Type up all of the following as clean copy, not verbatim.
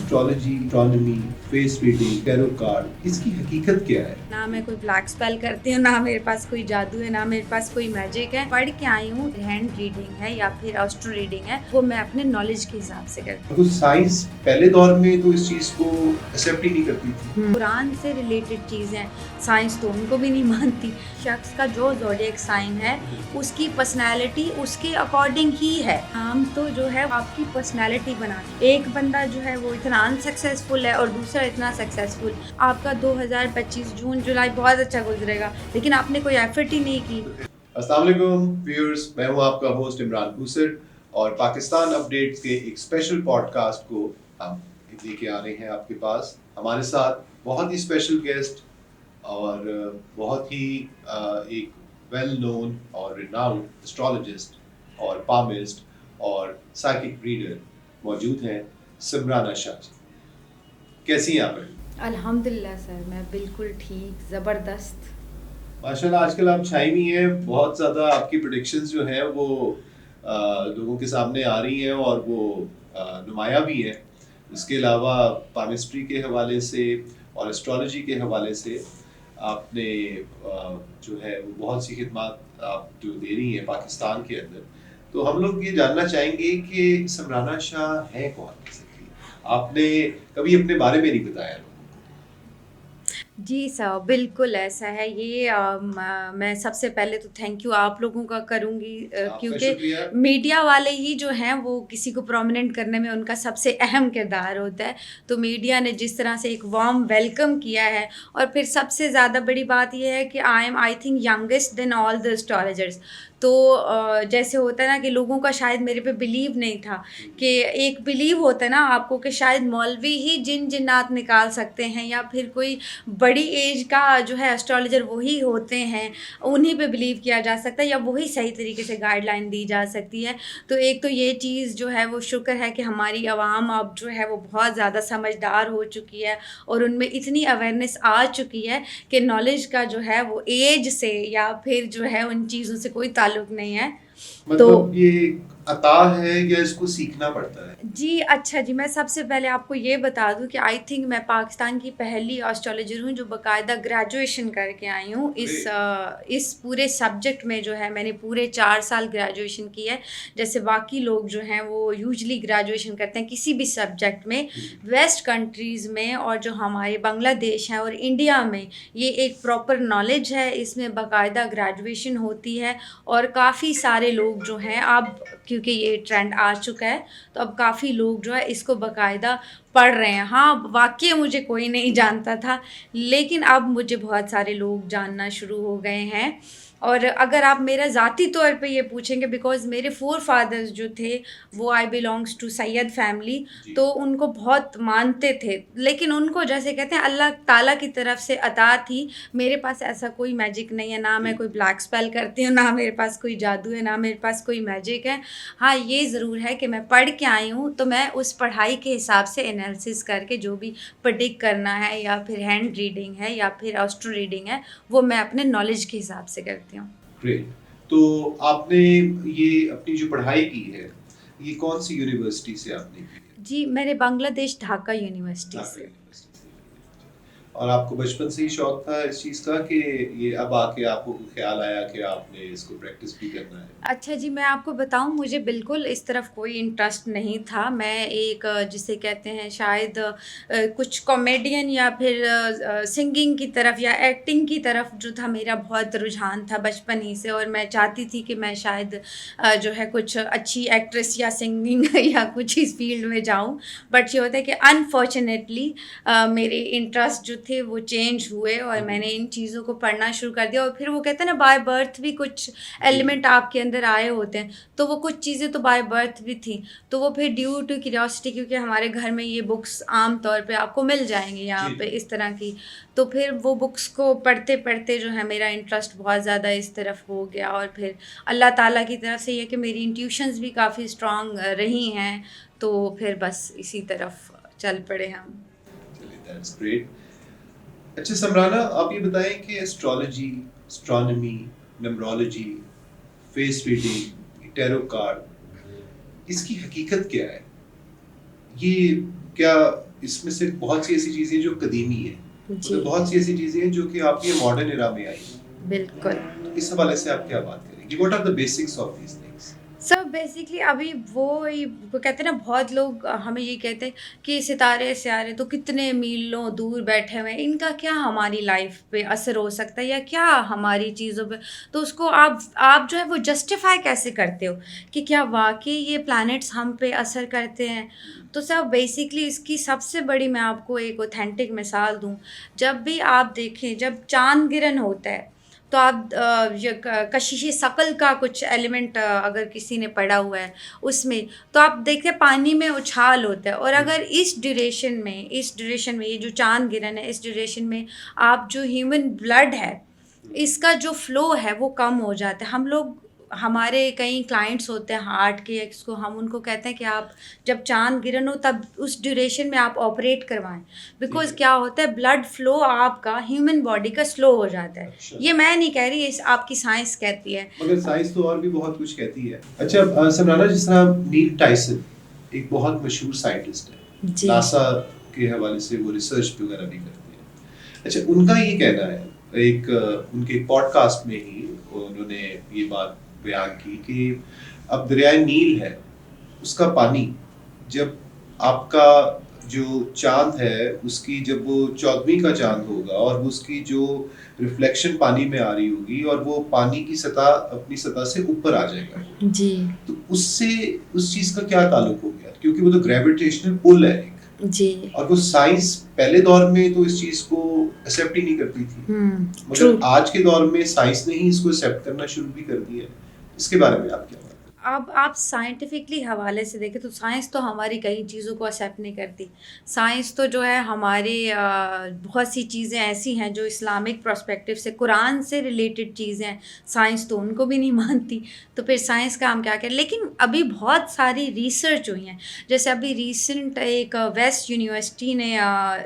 Astrology, astronomy, face reading, tarot card, इसकी हकीकत क्या है? ना मैं कोई ब्लैक स्पेल करती हूँ, ना मेरे पास कोई जादू है, ना मेरे पास कोई मैजिक है। पढ़ के आई हूँ, हैंड रीडिंग है या फिर एस्ट्रो रीडिंग है, वो मैं अपने नॉलेज के हिसाब से करती तो साइंस पहले दौर में तो इस चीज को एक्सेप्ट ही नहीं करती थी। हूँ। कुरान से रिलेटेड चीज़ें साइंस तो उनको भी नहीं मानती। शख्स का जो ज़ोडिएक साइन है उसकी पर्सनैलिटी उसके अकॉर्डिंग ही है। हम तो जो है आपकी पर्सनैलिटी बनाते। एक बंदा जो है वो इतना अनसक्सेसफुल है और दूसरा इतना सक्सेसफुल। आपका 2025 जून जुलाई बहुत अच्छा गुजरेगा, लेकिन आपने कोई एफर्ट ही नहीं की। अस्सलाम वालेकुम व्यूअर्स, मैं हूं आपका होस्ट इमरान कुसर और पाकिस्तान अपडेट्स के एक स्पेशल पॉडकास्ट को हम लेके आ रहे हैं आपके पास। हमारे साथ बहुत ही स्पेशल गेस्ट और बहुत ही एक वेल नोन और रिनाउंड एस्ट्रोलॉजिस्ट और पामिस्ट और साइकिक रीडर मौजूद हैं, सिमराना शाह जी। कैसी हैं आप? अल्हम्दुलिल्लाह सर, मैं बिल्कुल ठीक, ज़बरदस्त। माशाल्लाह आजकल आप छाई हुई हैं, बहुत ज़्यादा आपकी प्रेडिक्शंस जो हैं वो लोगों के सामने आ रही हैं और वो नुमाया भी हैं। इसके अलावा पामिस्ट्री के हवाले से और एस्ट्रोलॉजी के हवाले से आपने जो है वो बहुत सी खिदमत आप जो दे रही हैं पाकिस्तान के अंदर। तो हम लोग ये जानना चाहेंगे कि सिमराना शाह है कौन? बेसिकली आपने कभी अपने बारे में नहीं बताया लोगों जी सर, बिल्कुल ऐसा है। ये मैं सबसे पहले तो थैंक यू आप लोगों का करूँगी, को। आपका क्योंकि शुक्रिया। मीडिया वाले ही जो हैं वो किसी को प्रोमिनेंट करने में उनका सबसे अहम किरदार होता है। तो मीडिया ने जिस तरह से एक वार्म वेलकम किया है, और फिर सबसे ज़्यादा बड़ी बात ये है कि I think youngest than all the astrologers. तो जैसे होता है ना कि लोगों का शायद मेरे पे बिलीव नहीं था, कि एक बिलीव होता है ना आपको कि शायद मौलवी ही जिन जिन्नात निकाल सकते हैं, या फिर कोई बड़ी एज का जो है एस्ट्रोलॉजर वही होते हैं, उन्हीं पे बिलीव किया जा सकता है, या वही सही तरीके से गाइडलाइन दी जा सकती है। तो एक तो ये चीज़ जो है वो शुक्र है कि हमारी आवाम अब जो है वो बहुत ज़्यादा समझदार हो चुकी है, और उनमें इतनी अवेयरनेस आ चुकी है कि नॉलेज का जो है वो एज से या फिर जो है उन चीज़ों से कोई ताल्लुक़ नहीं है। तो मतलब ये अता है या इसको सीखना पड़ता है? जी, अच्छा जी, मैं सबसे पहले आपको ये बता दूँ कि आई थिंक मैं पाकिस्तान की पहली एस्ट्रोलॉजर हूँ जो बाकायदा ग्रेजुएशन करके आई हूँ। इस पूरे सब्जेक्ट में जो है मैंने पूरे 4 साल ग्रेजुएशन की है। जैसे बाकी लोग जो हैं वो यूजुअली ग्रेजुएशन करते हैं किसी भी सब्जेक्ट में। वेस्ट कंट्रीज़ में और जो हमारे बांग्लादेश हैं और इंडिया में ये एक प्रॉपर नॉलेज है, इसमें बाकायदा ग्रेजुएशन होती है। और काफ़ी सारे लोग जो हैं अब, क्योंकि ये ट्रेंड आ चुका है, तो अब काफ़ी लोग जो है इसको बाकायदा पढ़ रहे हैं। हाँ, वाक़ई मुझे कोई नहीं जानता था, लेकिन अब मुझे बहुत सारे लोग जानना शुरू हो गए हैं। और अगर आप मेरा ज़ाती तौर पे ये पूछेंगे, बिकॉज़ मेरे फ़ोर फादर्स जो थे वो आई बिलॉन्ग्स टू सैयद फैमिली, तो उनको बहुत मानते थे। लेकिन उनको जैसे कहते हैं अल्लाह ताला की तरफ से अता थी। मेरे पास ऐसा कोई मैजिक नहीं है, ना मैं कोई ब्लैक स्पेल करती हूँ, ना मेरे पास कोई जादू है, ना मेरे पास कोई मैजिक है। हाँ, ये ज़रूर है कि मैं पढ़ के आई हूँ, तो मैं उस पढ़ाई के हिसाब से एनालिसिस करके जो भी प्रेडिक्ट करना है, या फिर हैंड रीडिंग है या फिर एस्ट्रो रीडिंग है, वो मैं अपने नॉलेज के हिसाब से करती हूँ। ग्रेट। तो आपने ये अपनी जो पढ़ाई की है, ये कौन सी यूनिवर्सिटी से आपने की है? जी, मैंने बांग्लादेश ढाका यूनिवर्सिटी ढाका से। यूनिवर्सिटी से। और आपको बचपन से ही शौक था इस चीज़ का कि ये अब आके आपको ख्याल आया कि आपने इसको प्रैक्टिस भी करना है? अच्छा जी, मैं आपको बताऊँ, मुझे बिल्कुल इस तरफ कोई इंटरेस्ट नहीं था। मैं एक जिसे कहते हैं शायद कुछ कॉमेडियन या फिर सिंगिंग की तरफ या एक्टिंग की तरफ जो था मेरा बहुत रुझान था बचपन ही से, और मैं चाहती थी कि मैं शायद जो है कुछ अच्छी एक्ट्रेस या सिंगिंग या कुछ इस फ़ील्ड में जाऊँ। बट ये होता है कि अनफॉर्च्युनेटली मेरे इंटरेस्ट जो थे वो चेंज हुए, और मैंने इन चीज़ों को पढ़ना शुरू कर दिया। और फिर वो कहते हैं ना, बाय बर्थ भी कुछ एलिमेंट आपके अंदर आए होते हैं, तो वो कुछ चीज़ें तो बाय बर्थ भी थी। तो वो फिर ड्यू टू क्यूरियोसिटी, क्योंकि हमारे घर में ये बुक्स आम तौर पे आपको मिल जाएंगी यहाँ पे इस तरह की, तो फिर वो बुक्स को पढ़ते पढ़ते जो है मेरा इंटरेस्ट बहुत ज़्यादा इस तरफ हो गया। और फिर अल्लाह ताला की तरफ से ये कि मेरी इंट्यूशंस भी काफ़ी स्ट्रॉन्ग रही हैं, तो फिर बस इसी तरफ चल पड़े हम। चलिए, दैट्स ग्रेट। अच्छा समराना, आप ये बताएं कि astrology, astronomy, numerology, face reading, tarot card, इसकी हकीकत क्या है? ये क्या इसमें से बहुत सी ऐसी चीजें जो कदीमी है, जी मतलब बहुत सी ऐसी चीजें हैं जो कि आपकी मॉडर्न एरा में आई हैं। बिल्कुल। तो इस हवाले से आप क्या बात करेंगे? What are the basics of these things? सब बेसिकली अभी वो कहते हैं ना, बहुत लोग हमें ये कहते हैं कि सितारे सियारे तो कितने मीलों दूर बैठे हुए हैं, इनका क्या हमारी लाइफ पे असर हो सकता है या क्या हमारी चीज़ों पे। तो उसको आप जो है वो जस्टिफाई कैसे करते हो कि क्या वाकई ये प्लैनेट्स हम पे असर करते हैं। तो सब बेसिकली इसकी सबसे बड़ी मैं आपको एक ऑथेंटिक मिसाल दूं। जब भी आप देखें, जब चांद गिरन होता है तो आप ये कशिश शकल का कुछ एलिमेंट अगर किसी ने पढ़ा हुआ है उसमें, तो आप देखते हैं पानी में उछाल होता है। और अगर इस ड्यूरेशन में ये जो चांद गिरन है, इस ड्यूरेशन में आप जो ह्यूमन ब्लड है इसका जो फ्लो है वो कम हो जाता है। हम लोग, हमारे कई क्लाइंट्स होते हैं हार्ट के, इसको हम उनको कहते हैं कि आप जब चांद गिरन हो तब उस ड्यूरेशन में आप ऑपरेट करवाएं, बिकॉज क्या होता है ब्लड फ्लो आपका ह्यूमन बॉडी का स्लो हो जाता है। अच्छा। ये मैं नहीं कह रही, इस आपकी साइंस कहती है। मगर साइंस तो और भी बहुत कुछ कहती है। अच्छा समराना, जिस तरह नील टाइसन एक बहुत मशहूर साइंटिस्ट है, जी नासा के हवाले से वो रिसर्च वगैरह भी करते हैं। अच्छा, उनका ये कहना है, एक उनके पॉडकास्ट में ही उन्होंने ये बात बयान की कि अब दरियाए नील है, उसका पानी जब आपका जो चांद है उसकी, जब वो 14वीं का चांद होगा और उसकी जो रिफ्लेक्शन पानी में आ रही होगी और वो पानी की सतह अपनी सतह से ऊपर आ जाएगा, जी तो उससे उस चीज का क्या ताल्लुक हो गया? क्योंकि वो तो ग्रेविटेशनल पुल है एक, जी और वो साइंस पहले दौर में तो इस चीज को एक्सेप्ट ही नहीं करती थी, ट्रू। मगर आज के दौर में साइंस ने ही इसको एक्सेप्ट करना शुरू भी कर दिया है। इसके बारे में आप क्या बात? अब आप साइंटिफिकली हवाले से देखें तो साइंस तो हमारी कई चीज़ों को एक्सेप्ट नहीं करती। साइंस तो जो है हमारे बहुत सी चीज़ें ऐसी हैं जो इस्लामिक पर्सपेक्टिव से, कुरान से रिलेटेड चीज़ें हैं, साइंस तो उनको भी नहीं मानती। तो फिर साइंस का हम क्या करें। लेकिन अभी बहुत सारी रिसर्च हुई हैं, जैसे अभी रिसेंट एक वेस्ट यूनिवर्सिटी ने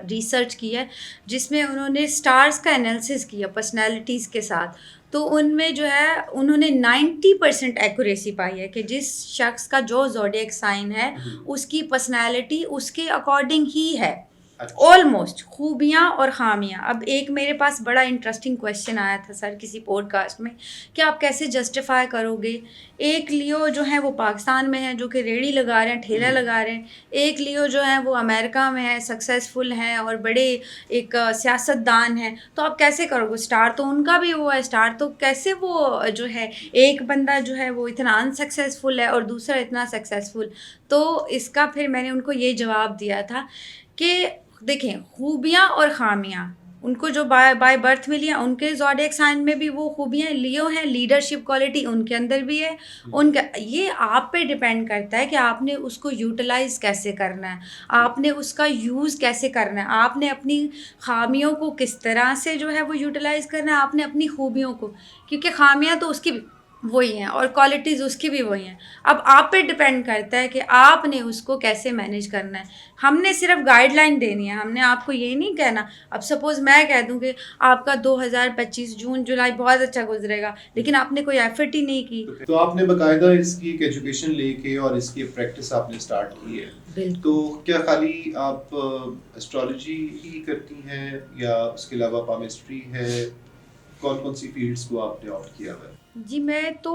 रिसर्च की है जिसमें उन्होंने स्टार्स का एनालिसिस किया पर्सनैलिटीज़ के साथ। तो उनमें जो है उन्होंने 90% एक्यूरेसी पाई है कि जिस शख्स का जो ज़ोडिएक साइन है उसकी पर्सनैलिटी उसके अकॉर्डिंग ही है, ऑलमोस्ट खूबियाँ और खामियाँ। अब एक मेरे पास बड़ा इंटरेस्टिंग क्वेश्चन आया था सर किसी पॉडकास्ट में कि आप कैसे जस्टिफाई करोगे, एक लियो जो है वो पाकिस्तान में है जो कि रेड़ी लगा रहे हैं, ठेला लगा रहे हैं, एक लियो जो है वो अमेरिका में है, सक्सेसफुल हैं और बड़े एक सियासतदान हैं, तो आप कैसे करोगे। स्टार तो उनका भी हुआ है, स्टार तो कैसे वो जो है एक बंदा जो है वो इतना अनसक्सेसफुल है और दूसरा इतना सक्सेसफुल। तो इसका फिर मैंने उनको ये जवाब दिया था कि देखें खूबियाँ और खामियाँ उनको जो बाय बर्थ मिली हैं, उनके ज़ोडिएक साइन में भी वो खूबियाँ लियो हैं, लीडरशिप क्वालिटी उनके अंदर भी है। उनका ये आप पे डिपेंड करता है कि आपने उसको यूटिलाइज़ कैसे करना है, आपने उसका यूज़ कैसे करना है, आपने अपनी खामियों को किस तरह से जो है वो यूटिलाइज़ करना है, आपने अपनी खूबियों को, क्योंकि खामियाँ तो उसकी वही हैं और क्वालिटीज़ उसकी भी वही हैं। अब आप पे डिपेंड करता है कि आपने उसको कैसे मैनेज करना है। हमने सिर्फ गाइडलाइन देनी है, हमने आपको ये नहीं कहना। अब सपोज़ मैं कह दूँ कि आपका 2025 जून जुलाई बहुत अच्छा गुजरेगा, लेकिन आपने कोई एफर्ट ही नहीं की। तो आपने बाकायदा इसकी एक एजुकेशन लेके और इसकी प्रैक्टिस आपने स्टार्ट की है, तो क्या खाली आप एस्ट्रोलॉजी ही करती हैं या उसके अलावा पामिस्ट्री है? कौन कौन सी फील्ड्स को आपने ऑप्ट किया है? जी, मैं तो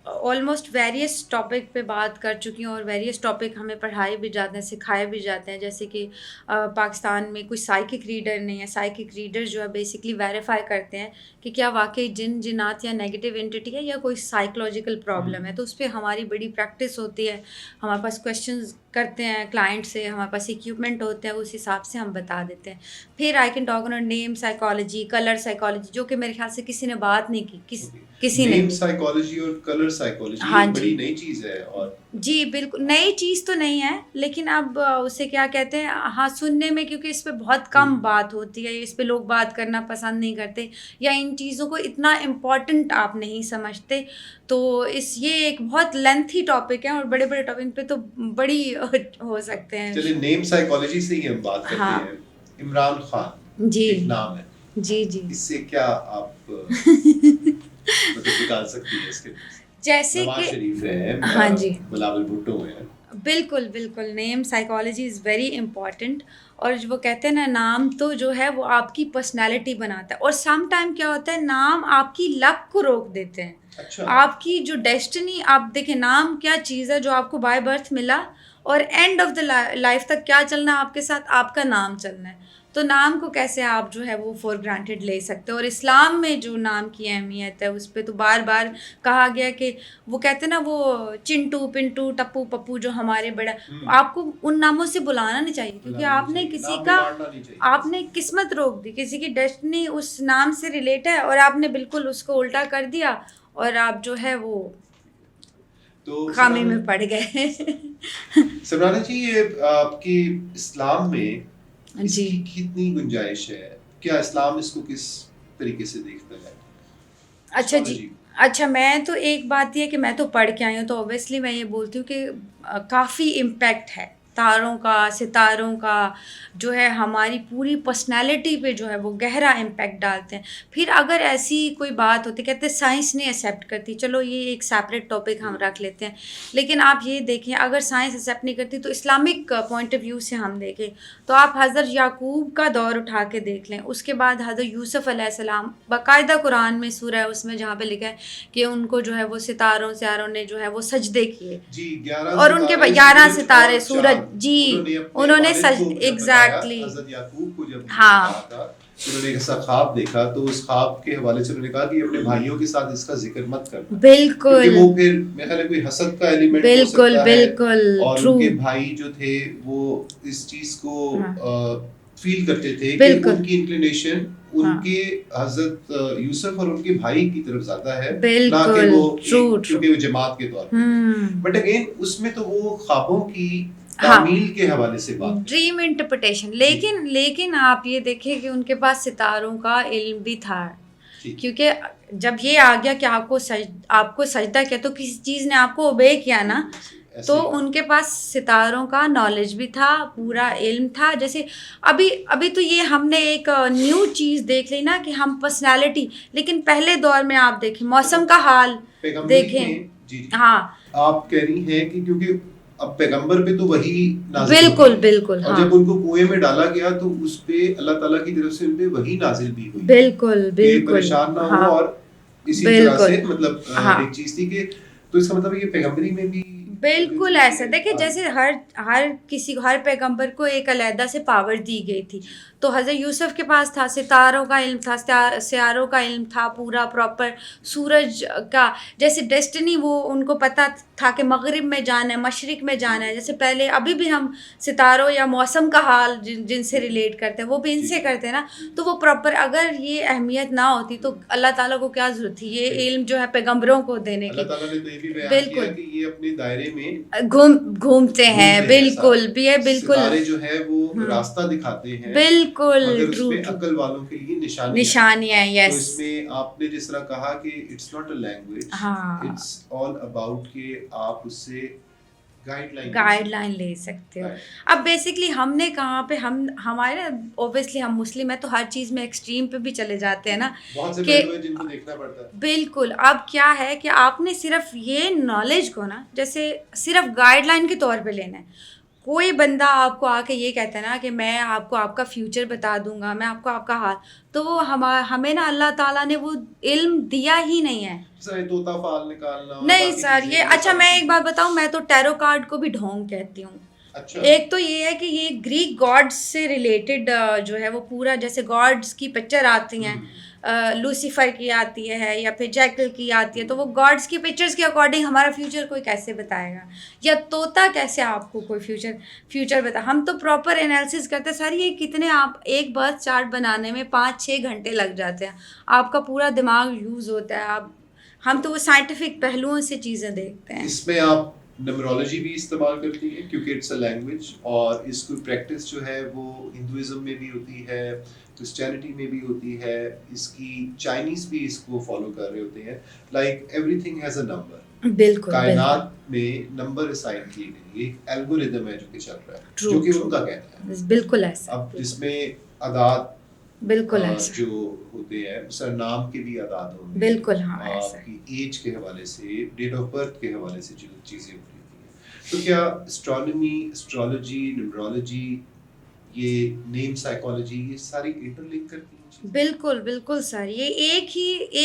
ऑलमोस्ट वेरियस टॉपिक पे बात कर चुकी हूँ और वेरियस टॉपिक हमें पढ़ाए भी जाते हैं, सिखाए भी जाते हैं। जैसे कि पाकिस्तान में कोई साइकिक रीडर नहीं है। साइकिक रीडर जो है बेसिकली वेरीफाई करते हैं कि क्या वाकई जिन्नात या नेगेटिव एंटिटी है या कोई साइकोलॉजिकल प्रॉब्लम है। तो उस पर हमारी बड़ी प्रैक्टिस होती है, हमारे पास क्वेश्चंस करते हैं क्लाइंट से, हमारे पास इक्विपमेंट होते हैं, उस हिसाब से हम बता देते हैं। फिर I can talk on name psychology, colour psychology, जो कि मेरे ख्याल से किसी ने बात नहीं की, किसी ने। नेम साइकोलॉजी और कलर साइकोलॉजी हाँ ये जी, बड़ी नई चीज है। और जी बिल्कुल नई चीज़ तो नहीं है, लेकिन अब उसे क्या कहते हैं, हाँ सुनने में, क्योंकि इस पे बहुत कम बात होती है, इस पे लोग बात करना पसंद नहीं करते या इन चीज़ों को इतना इम्पोर्टेंट आप नहीं समझते। तो ये एक बहुत लेंथी टॉपिक है और बड़े बड़े टॉपिक पे तो बड़ी हो सकते हैं। चलिए नेम साइकोलॉजी से ही हम बात करते हाँ हैं। इमरान खान जी एक नाम है, जी जी इससे क्या आप मतलब निकाल सकती है इसके? जैसे नवाज कि शरीफ है, हाँ जी बिलावल भुट्टो है, बिल्कुल, बिल्कुल, name psychology is very important. और जो वो कहते हैं ना, नाम तो जो है वो आपकी पर्सनैलिटी बनाता है, और सम टाइम क्या होता है, नाम आपकी लक को रोक देते हैं। अच्छा। आपकी जो डेस्टिनी, आप देखें नाम क्या चीज़ है जो आपको बाय बर्थ मिला, और एंड ऑफ द लाइफ तक क्या चलना है आपके साथ, आपका नाम चलना है। तो नाम को कैसे आप जो है वो फॉर ग्रांटेड ले सकते हो। और इस्लाम में जो नाम की अहमियत है उस पे तो बार बार कहा गया कि वो कहते हैं ना, वो चिंटू पिंटू टप्पू पप्पू जो हमारे बड़ा, आपको उन नामों से बुलाना नहीं चाहिए, क्योंकि बुलाना नहीं आपने चाहिए, किसी नाम का, बिगाड़ना नहीं चाहिए आपने किसी किस्मत रोक दी, किसी की डेस्टिनी उस नाम से रिलेट है और आपने बिल्कुल उसको उल्टा कर दिया, और आप जो है वो की। तो खामी में पड़ गए। समराना जी, ये आपकी इस्लाम में जी। इसकी कितनी गुंजाइश है? क्या इस्लाम इसको किस तरीके से देखता है, अच्छा जी। एस्ट्रोलॉजी? अच्छा, मैं तो एक बात ये है कि मैं तो पढ़ के आई हूँ, तो ऑब्वियसली मैं ये बोलती हूँ कि काफ़ी इम्पैक्ट है तारों का, सितारों का, जो है हमारी पूरी पर्सनैलिटी पे जो है वो गहरा इम्पैक्ट डालते हैं। फिर अगर ऐसी कोई बात होती, कहते हैं साइंस नहीं एक्सेप्ट करती, चलो ये एक सेपरेट टॉपिक हम रख लेते हैं, लेकिन आप ये देखें अगर साइंस एक्सेप्ट नहीं करती तो इस्लामिक पॉइंट ऑफ व्यू से हम देखें तो आप हज़रत याकूब का दौर उठा के देख लें, उसके बाद हज़रत यूसुफ़ अलैहिस्सलाम, बाकायदा कुरान में सूरह है उसमें जहाँ पे लिखा है कि उनको जो है वो सितारों सितारों ने जो है वो सजदे किए, जी, 11 और उनके सितारे, 11 सूरज सितारे, और सूरज, चाँद, जी, उन्होंने उन्होंने अपने सज वालिद को जब बताया, एग्जैक्टली, हज़रत याकूब को जब हाँ, कहा था, उन्होंने एक ऐसा ख्वाब देखा, तो उस ख्वाब के हवाले से उन्होंने कहा कि अपने भाइयों के साथ इसका जिक्र मत करना, बिल्कुल, क्योंकि वो फिर मेरे ख्याल है कोई हसद का एलिमेंट हो बिल्कुल, सकता है, बिल्कुल, और ट्रू, उनके भाई जो थे वो इस चीज को हाँ, फील करते थे कि बिल्कुल, उनकी इंक्लिनेशन हाँ, उनके हजरत यूसुफ और उनके भाई की तरफ ज्यादा है, ना कि बिल्कुल, वो ट्रू, एक, ट्रू, क्योंकि वो जमात के तौर पे थे। बट अगेन उसमें तो वो ख्वाबों की हाँ, तामील के हवाले से बात है। ड्रीम इंटरप्रिटेशन, जी लेकिन लेकिन आप ये देखिए कि उनके पास सितारों का इल्म भी था, ठीक है। क्योंकि जब ये आ गया कि आपको सजदा किया तो किसी चीज़ ने आपको ओबे किया ना, ऐसे तो ही बात। उनके पास सितारों का नॉलेज भी था, पूरा इल्म था। जैसे अभी अभी तो ये हमने एक न्यू चीज़ देख ली ना कि हम पर्सनालिटी, लेकिन पहले दौर में आप देखें मौसम का हाल पैगंबरी देखें, में जी हाँ, आप कह रही हैं कि क्योंकि अब पैगंबर पे तो वही नाजिल बिल्कुल, होती है, बिल्कुल, और हाँ, जब उनको कुएं में डाला गया तो उस पे अल्लाह ताला की तरफ से उन पे वही नाजिल भी हुई बिल्कुल, कि बिल्कुल, परेशान ना हो, हाँ, और इसी तरह बिल्कुल, से मतलब हाँ, एक चीज थी कि, तो इसका मतलब ये पैगंबरी में भी ये बिल्कुल चीजें ऐसा। देखिए आ रही जैसे हर पैगंबर को एक अलहदा से पावर दी गई थी, जी तो हज़रत यूसुफ के पास था, सितारों का इल्म था, सियारों का इल्म था, पूरा प्रॉपर सूरज का, जैसे डेस्टिनी वो उनको पता था कि मगरिब में जाना है, मशरिक में जी जाना है। जैसे पहले अभी भी हम सितारों या मौसम का हाल जिनसे रिलेट करते हैं वो भी जी इनसे जी करते हैं ना, तो वो प्रॉपर, अगर ये अहमियत ना होती तो अल्लाह ताला को क्या ज़रूरत थी ये बिल्कुल। इल्म जो है पैगंबरों को देने अल्लाह की। ताला ने तो ये भी बयान किया बिल्कुल, कि ये अपने दायरे में घूमते हैं, घूमते हैं बिल्कुल सारे, भी है, बिल्कुल, सितारे जो है वो हुँ, रास्ता दिखाते हैं, बिल्कुल, मगर ट्रू, उसमें ट्रू, अकल वालों के लिए निशानियां हैं। निशानियाँ, तो यस, इसमें आपने जिस तरह कहा कि इट्स नॉट अ लैंग्वेज, हाँ, इट्स ऑल अबाउट कि आप उससे गाइडलाइन ले सकते गाइडलाइन हैं। ले सकते हो। राइट। अब बेसिकली हमने कहाँ पे, हम हमारे ना, ऑब्वियसली हम मुस्लिम हैं तो हर चीज़ में एक्सट्रीम पे भी चले जाते हैं ना, बहुत से कि पहलू है जिनको देखना पड़ता है। बिल्कुल, अब क्या है कि आपने सिर्फ ये नॉलेज को ना, जैसे सिर्फ गाइडलाइन के तौर पे लेना है। कोई बंदा आपको आके ये कहता है ना कि मैं आपको आपका फ्यूचर बता दूंगा, मैं आपको आपका हाल, तो वो हमें ना अल्लाह ताला ने वो इल्म दिया ही नहीं है। जैसे तोता फाल निकालना और नहीं बाकी सर, चीजें, ये ये अच्छा, सारी मैं एक चीजें। बात बताऊं, मैं तो टैरो कार्ड को भी ढोंग कहती हूँ। अच्छा। एक तो ये है कि ये ग्रीक गॉड्स से रिलेटेड जो है वो पूरा, जैसे गॉड्स की पिक्चर आती हैं, हम्म लूसीफर की आती है या फिर जैकल की आती है, तो वो गॉड्स की पिक्चर्स के अकॉर्डिंग हमारा फ्यूचर कोई कैसे बताएगा, या तोता कैसे आपको कोई फ्यूचर बता। हम तो प्रॉपर एनालिसिस करते हैं सर, ये कितने, आप एक बर्थ चार्ट बनाने में 5-6 घंटे लग जाते हैं, आपका पूरा दिमाग यूज़ होता है, आप, हम तो वो साइंटिफिक पहलुओं से चीज़ें देखते हैं। इसमें आप न्यूमरोलॉजी भी इस्तेमाल करती हैं क्योंकि इट्स अ लैंग्वेज, और इसकी प्रैक्टिस जो है वो हिंदुइज्म में भी होती है, क्रिश्चियनिटी में भी होती है, इसकी चाइनीज भी इसको फॉलो कर रहे होते हैं। Like everything has a number, बिल्कुल, बिल्कुल, कायनात में नंबर असाइन किए गए, एक एल्गोरिदम है जो कि चल रहा है, ट्रू, जो कि ट्रू, उनका कहना है। बिल्कुल ऐसा, अब जिसमें अदाद बिल्कुल ऐसा, जो होते हैं, सरनाम के भी आदाद होंगे, बिल्कुल, हाँ ऐसा है, आपकी एज के हवाले से, डेट ऑफ बर्थ के हवाले से जो चीज़ें होती हैं, तो क्या एस्ट्रोनॉमी, एस्ट्रोलॉजी, न्यूमरोलॉजी, ये नेम साइकोलॉजी, ये सारी इंटरलिंक करती हैं चीज़ें? बिल्कुल, बिल्कुल सर, ये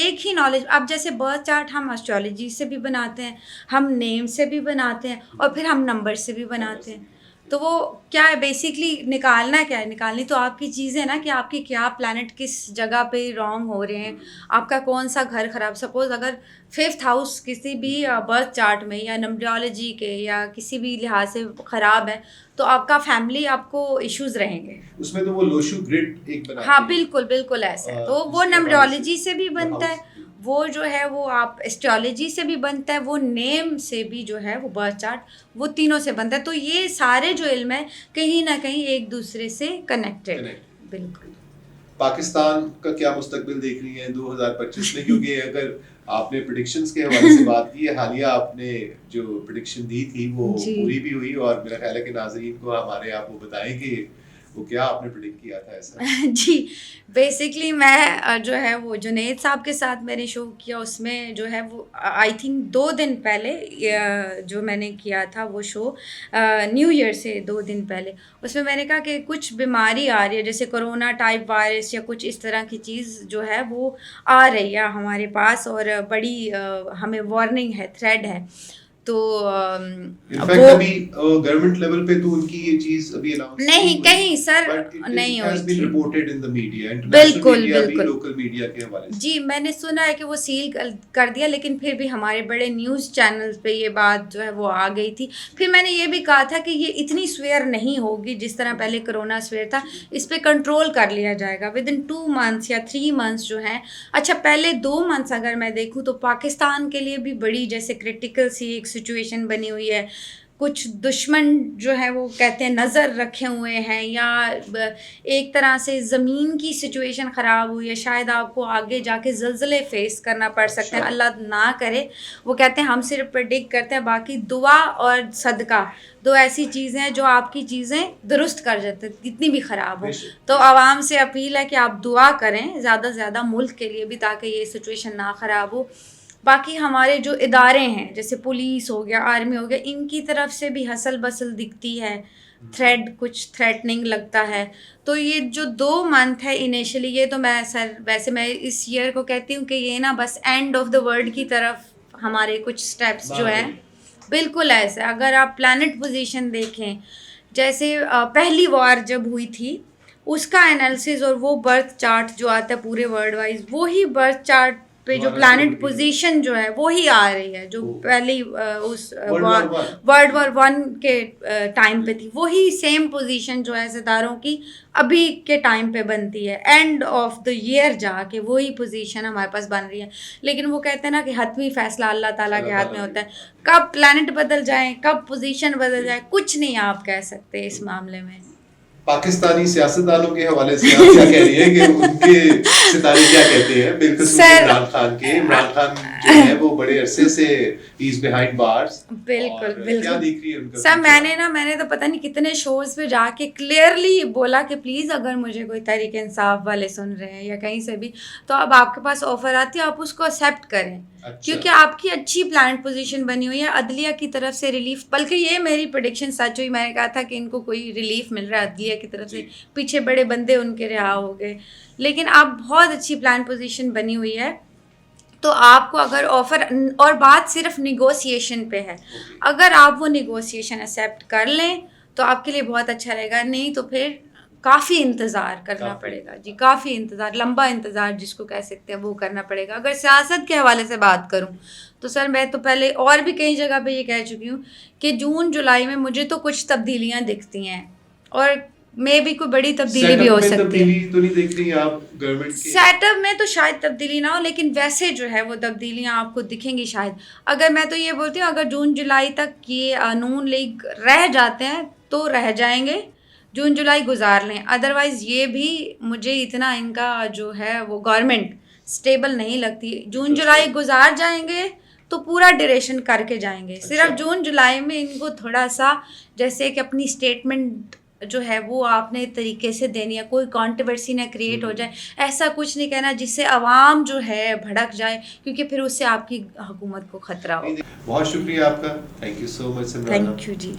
एक ही नॉलेज। अब जैसे बर्थ चार्ट हम एस्ट्रोलॉजी से भी बनाते हैं, हम नेम से भी बनाते हैं और फिर हम नंबर से भी बनाते हैं। तो वो क्या है, बेसिकली निकालना क्या है, निकालनी तो आपकी चीज़ है ना कि आपके क्या प्लैनेट किस जगह पे रॉन्ग हो रहे हैं, आपका कौन सा घर खराब। सपोज़ अगर 5th हाउस किसी भी बर्थ चार्ट में या न्यूमरोलॉजी के या किसी भी लिहाज से ख़राब है, तो आपका फैमिली आपको इश्यूज रहेंगे। उसमें तो वो लोशु ग्रिड एक बनाते हाँ हैं, बिल्कुल बिल्कुल ऐसा है। तो वो जिसके हवाले न्यूमरोलॉजी से से भी बनता है, हाउस। वो जो है वो आप एस्ट्रोलॉजी से भी बनता है, वो नेम से भी जो है वो बर्थ चार्ट, वो तीनों से बनता है। तो ये सारे जो इल्म है कहीं ना कहीं एक दूसरे से कनेक्टेड है। बिल्कुल। पाकिस्तान का क्या मुस्तकबिल देख रही हैं 2025 में? क्योंकि अगर आपने प्रेडिक्शंस के हवाले से बात की है, हालिया आपने जो प्रेडिक्शन दी थी वो जी पूरी भी हुई, और मेरा ख्याल है कि नाज़रीन को हमारे आप वो बताएं कि वो क्या आपने प्रेडिक्ट किया था ऐसा। जी, बेसिकली मैं जो है वो जुनैद साहब के साथ मैंने शो किया, उसमें जो है वो आई थिंक 2 दिन पहले जो मैंने किया था वो शो, न्यू ईयर से 2 दिन पहले। उसमें मैंने कहा कि कुछ बीमारी आ रही है, जैसे कोरोना टाइप वायरस या कुछ इस तरह की चीज़ जो है वो आ रही है हमारे पास, और बड़ी हमें वार्निंग है, थ्रेड है। तो इनफैक्ट वो अभी गवर्नमेंट लेवल पे तो उनकी ये चीज अभी अनाउंस नहीं नहीं हुई, कहीं सर बट इट नहीं हुई हैज बीन थी। Reported in the media, international बिल्कुल मीडिया भी, बिल्कुल। लोकल मीडिया के हवाले से। जी, मैंने सुना है कि वो सील कर दिया, लेकिन फिर भी हमारे बड़े न्यूज़ चैनल्स पे ये बात जो है वो आ गई थी। फिर मैंने ये भी कहा था कि ये इतनी स्वेयर नहीं होगी जिस तरह पहले कोरोना स्वेयर था, इस पे कंट्रोल कर लिया जाएगा विद इन 2 मंथ्स या 3 मंथ्स जो हैं। अच्छा, पहले 2 मंथ्स अगर मैं देखूँ तो पाकिस्तान के लिए भी बड़ी जैसे क्रिटिकल सी एक सिचुएशन बनी हुई है। कुछ दुश्मन जो है वो कहते हैं नज़र रखे हुए हैं, या एक तरह से ज़मीन की सिचुएशन ख़राब हुई है, शायद आपको आगे जाके ज़लज़ले फेस करना पड़ सकते हैं, अल्लाह ना करे। वो कहते हैं हम सिर्फ प्रेडिक्ट करते हैं, बाकी दुआ और सदका 2 ऐसी चीज़ें हैं जो आपकी चीज़ें दुरुस्त कर जाते हैं कितनी भी ख़राब हो। तो आवाम से अपील है कि आप दुआ करें ज़्यादा से ज़्यादा मुल्क के लिए भी, ताकि ये सिचुएशन ना ख़राब हो। बाकी हमारे जो इदारे हैं जैसे पुलिस हो गया, आर्मी हो गया, इनकी तरफ से भी हसल बसल दिखती है, थ्रेड कुछ थ्रेटनिंग लगता है। तो ये जो 2 मंथ है इनिशियली, ये तो मैं सर वैसे मैं इस ईयर को कहती हूँ कि ये ना बस एंड ऑफ द वर्ल्ड की तरफ हमारे कुछ स्टेप्स जो हैं बिल्कुल ऐसे। अगर आप प्लैनेट पोजीशन देखें, जैसे पहली वॉर जब हुई थी उसका एनालिसिस और वो बर्थ चार्ट जो आता है पूरे वर्ल्ड वाइज, वो ही बर्थ चार्ट पे जो प्लैनेट पोजीशन जो है वो ही आ रही है जो पहली उस वर्ल्ड वॉर 1 के टाइम पे थी, वही सेम पोजीशन जो है सितारों की अभी के टाइम पे बनती है। एंड ऑफ द ईयर जाके वही पोजीशन हमारे पास बन रही है। लेकिन वो कहते हैं ना कि हतमी फैसला अल्लाह ताला के हाथ में होता है, कब प्लैनेट बदल जाए, कब पोजीशन बदल जाए, कुछ नहीं आप कह सकते इस मामले में। पाकिस्तानी सियासतदानों के हवाले से आप क्या कह रही हैं कि उनके सितारे क्या कहते हैं? बिलखसूस इमरान खान के, इमरान खान जो है वो बड़े अरसे से ही इज बिहाइंड बार्स। बिल्कुल बिल्कुल। क्या देख रही है उनका सर मैंने तो पता नहीं कितने शोज पे जाके क्लियरली बोला कि प्लीज़ अगर मुझे कोई तहरीक इंसाफ वाले सुन रहे हैं या कहीं से भी, तो अब आपके पास ऑफर आती है, आप उसको एक्सेप्ट करें। अच्छा। क्योंकि आपकी अच्छी प्लान पोजीशन बनी हुई है, अदलिया की तरफ से रिलीफ, बल्कि ये मेरी प्रेडिक्शन सच हुई। मैंने कहा था कि इनको कोई रिलीफ मिल रहा है अदलिया की तरफ से, पीछे बड़े बंदे उनके रिहा हो गए, लेकिन अब बहुत अच्छी प्लान पोजीशन बनी हुई है। तो आपको अगर ऑफ़र, और बात सिर्फ निगोशिएशन पे है, अगर आप वो निगोशिएशन एक्सेप्ट कर लें तो आपके लिए बहुत अच्छा रहेगा, नहीं तो फिर काफ़ी इंतज़ार करना पड़ेगा। जी, काफ़ी इंतज़ार, लंबा इंतज़ार जिसको कह सकते हैं वो करना पड़ेगा। अगर सियासत के हवाले से बात करूं तो सर मैं तो पहले और भी कई जगह पे ये कह चुकी हूँ कि जून जुलाई में मुझे तो कुछ तब्दीलियाँ दिखती हैं, और मे भी कोई बड़ी तब्दीली भी हो सकती है। तब्दीली तो नहीं देख रही आप गवर्नमेंट के सेटअप में? तो शायद तब्दीली ना हो, लेकिन वैसे जो है वो तब्दीलियाँ आपको दिखेंगी शायद। अगर मैं तो ये बोलती हूँ अगर जून जुलाई तक ये नून लीग रह जाते हैं तो रह जाएंगे, जून जुलाई गुजार लें। अदरवाइज़ ये भी मुझे इतना इनका जो है वो गवर्नमेंट स्टेबल नहीं लगती। जून जुलाई गुजार जाएंगे तो पूरा ड्यूरेशन करके जाएंगे। सिर्फ जून जुलाई में इनको थोड़ा सा जैसे कि अपनी स्टेटमेंट जो है वो आपने तरीके से देनी है, कोई कंट्रोवर्सी ना क्रिएट हो जाए, ऐसा कुछ नहीं कहना जिससे आवाम जो है भड़क जाए, क्योंकि फिर उससे आपकी हुकूमत को खतरा हो। बहुत शुक्रिया आपका, thank you so much Simrana. Thank you ji.